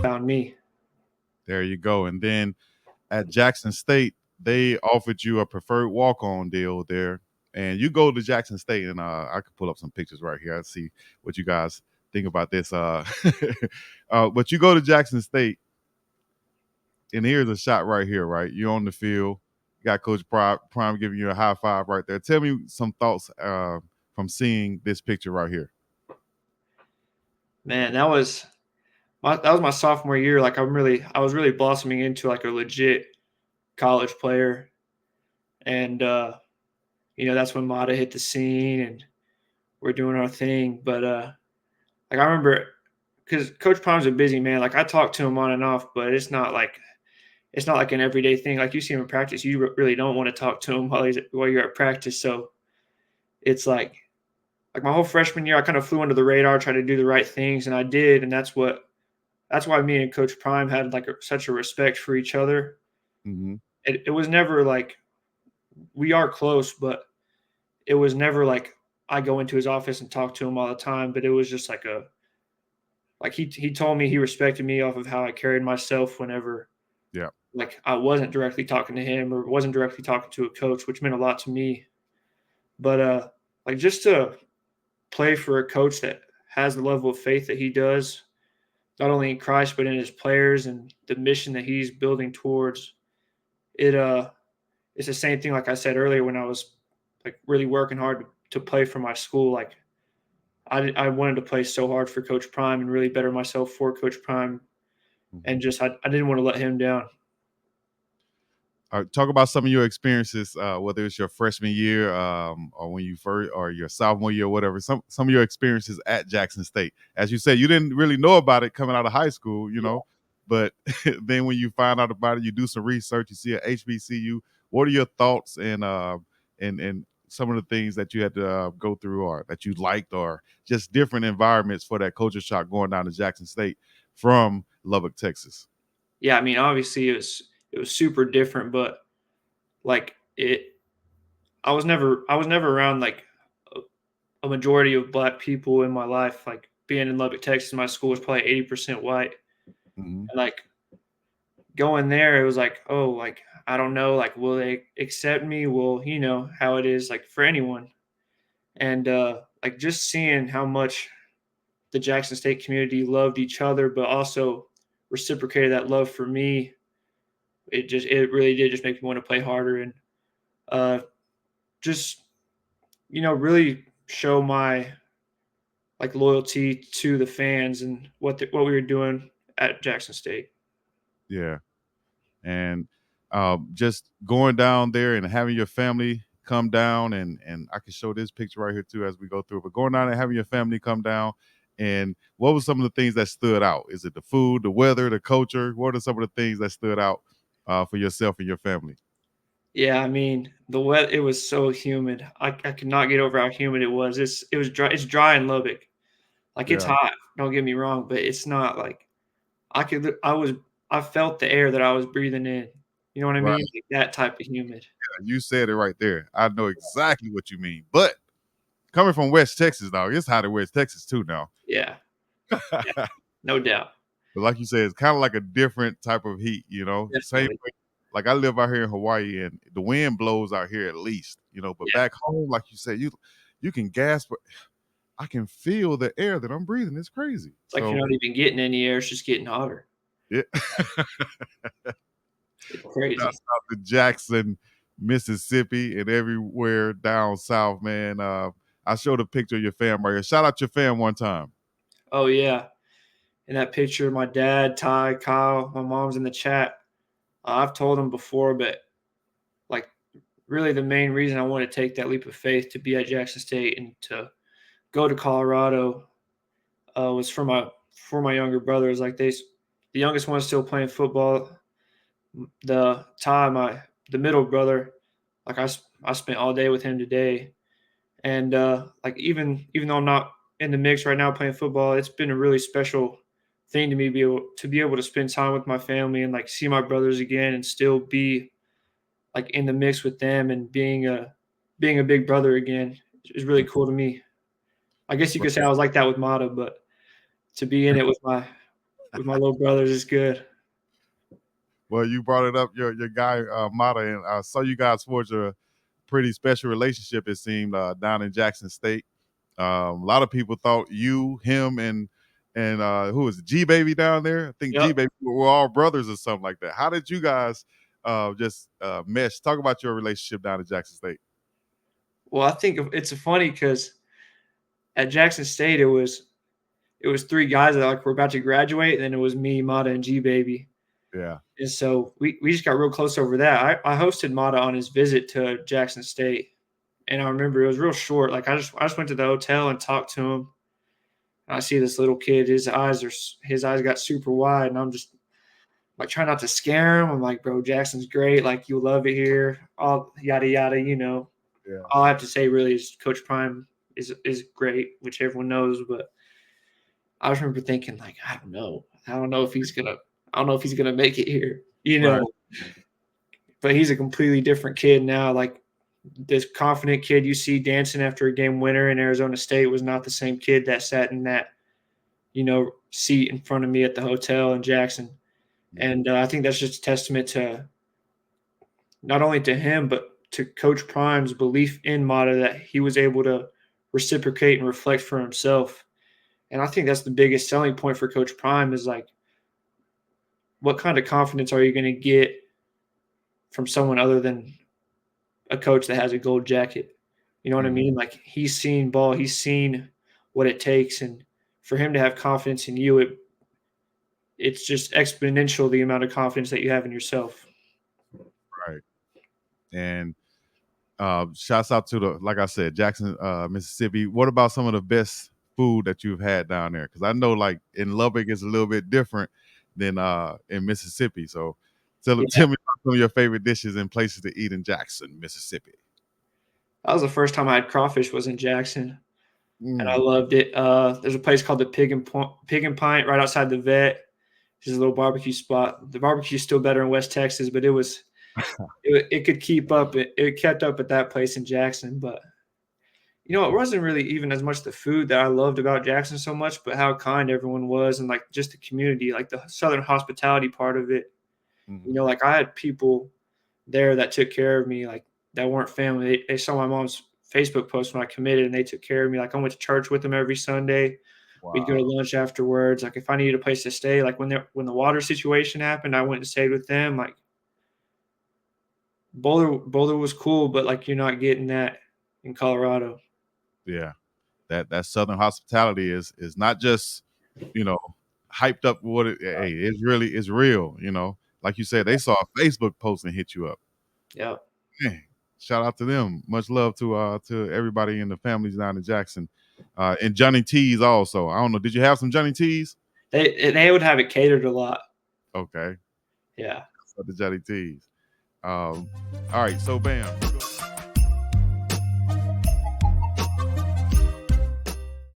found me. There you go. And then at Jackson State, they offered you a preferred walk-on deal there, and you go to Jackson State, and I could pull up some pictures right here. I see what you guys think about this. But you go to Jackson State, and here's a shot right here. Right, you're on the field. You got Coach Prime giving you a high five right there. Tell me some thoughts from seeing this picture right here. Man, that was my sophomore year. Like I was really blossoming into like a legit college player, and that's when Mata hit the scene and we're doing our thing. But like I remember, because Coach Prime's a busy man. Like I talk to him on and off, but it's not like an everyday thing. Like you see him in practice, you really don't want to talk to him while you're at practice. So it's like my whole freshman year, I kind of flew under the radar, tried to do the right things, and I did, and that's why me and Coach Prime had like such a respect for each other. Mm-hmm. It was never like we are close, but it was never like I go into his office and talk to him all the time. But it was just like he told me he respected me off of how I carried myself whenever Yeah. like I wasn't directly talking to him or wasn't directly talking to a coach, which meant a lot to me. But like just to play for a coach that has the level of faith that he does, not only in Christ but in his players and the mission that he's building towards. It it's the same thing like I said earlier when I was like really working hard to play for my school. Like I wanted to play so hard for Coach Prime and really better myself for Coach Prime, Mm-hmm. and just I didn't want to let him down. Talk about some of your experiences, whether it's your freshman year or when you first or your sophomore year, or whatever. Some of your experiences at Jackson State. As you said, you didn't really know about it coming out of high school, but then when you find out about it, you do some research. You see a HBCU. What are your thoughts and some of the things that you had to go through, or that you liked, or just different environments for that culture shock going down to Jackson State from Lubbock, Texas? Yeah, I mean, obviously it was super different, but like I was never around like a majority of black people in my life. Like being in Lubbock, Texas, my school was probably 80% white, Mm-hmm. and like going there, it was like, oh, like I don't know, like will they accept me? Well, how it is like for anyone, and like just seeing how much the Jackson State community loved each other, but also reciprocated that love for me. It really did just make me want to play harder and uh, just really show my like loyalty to the fans and what we were doing at Jackson State. Yeah. And just going down there and having your family come down, and I can show this picture right here too as we go through. But going down and having your family come down, and what were some of the things that stood out? Is it the food, the weather, the culture? What are some of the things that stood out for yourself and your family? Yeah, I mean the wet. It was so humid. I could not get over how humid it was. It was dry. It's dry in Lubbock. Like it's Yeah, hot. Don't get me wrong, but it's not like I could. I felt the air that I was breathing in. You know what I right. mean? Like that type of humid. You said it right there. I know exactly what you mean. But coming from West Texas, dog, it's hot in West Texas too now. Yeah, yeah, no doubt. But like you said, it's kind of like a different type of heat, Same Definitely. way. Like I live out here in Hawaii, and the wind blows out here at least, But Yeah, back home, like you said, you can gasp, but I can feel the air that I'm breathing. It's crazy. it's like you're So not even getting any air. It's just getting hotter. yeah, It's crazy. shouts out to Jackson, Mississippi, and everywhere down south, man. I showed a picture of your fam right here. Shout out your fam one time. Oh yeah. In that picture, my dad, Ty, Kyle, my mom's in the chat. I've told them before, but like really the main reason I want to take that leap of faith to be at Jackson State and to go to Colorado was for my younger brothers. Like the youngest one's still playing football. The Ty, the middle brother, like I spent all day with him today, and like even though I'm not in the mix right now playing football, it's been a really special thing to me to be able to spend time with my family and like see my brothers again and still be like in the mix with them and being a big brother again is really cool to me. I guess you could say I was like that with Mata, but to be in it with with my little brothers is good. Well, you brought it up, your guy Mata, and I saw you guys forge a pretty special relationship. It seemed down in Jackson State. A lot of people thought you, him, and who was it, G Baby down there? I think Yep. G Baby were all brothers or something like that. How did you guys just mesh? Talk about your relationship down in Jackson State. Well, I think it's funny because at Jackson State it was 3 guys that like were about to graduate, and then it was me, Mata, and G Baby. Yeah. And so we just got real close over that. I hosted Mata on his visit to Jackson State, and I remember it was real short. Like I just went to the hotel and talked to him. And I see this little kid. His eyes got super wide, and I'm just like trying not to scare him. I'm like, bro, Jackson's great. Like you'll love it here. All yada yada. Yeah. All I have to say really is Coach Prime is great, which everyone knows. But I just remember thinking like, I don't know if he's gonna make it here, Right. But he's a completely different kid now. Like this confident kid you see dancing after a game winner in Arizona State was not the same kid that sat in that, seat in front of me at the hotel in Jackson. And I think that's just a testament to not only to him, but to Coach Prime's belief in Mata that he was able to reciprocate and reflect for himself. And I think that's the biggest selling point for Coach Prime is like, what kind of confidence are you going to get from someone other than a coach that has a gold jacket? You know what I mean? Like he's seen ball, he's seen what it takes. And for him to have confidence in you, it's just exponential the amount of confidence that you have in yourself. Right. And shouts out to like I said, Jackson, Mississippi. What about some of the best food that you've had down there? Because I know like in Lubbock it's a little bit different than in Mississippi. So tell me about some of your favorite dishes and places to eat in Jackson, Mississippi. That was the first time I had crawfish was in Jackson, and I loved it. There's a place called the Pig and Pint right outside the vet. It's a little barbecue spot. The barbecue is still better in West Texas, but it could keep up. It kept up at that place in Jackson, but it wasn't really even as much the food that I loved about Jackson so much, but how kind everyone was and like just the community, like the Southern hospitality part of it. Like I had people there that took care of me, like that weren't family. They saw my mom's Facebook post when I committed, and they took care of me. Like I went to church with them every Sunday. Wow. We'd go to lunch afterwards. Like if I needed a place to stay, like when the water situation happened, I went and stayed with them. Like Boulder was cool, but like you're not getting that in Colorado. Yeah, that Southern hospitality is not just hyped up. It's real. Like you said, they saw a Facebook post and hit you up. Yeah. Man, shout out to them. Much love to everybody in the families down in Jackson, and Johnny T's also. I don't know. Did you have some Johnny T's? They would have it catered a lot. Okay. Yeah. So the Johnny T's. All right. So bam.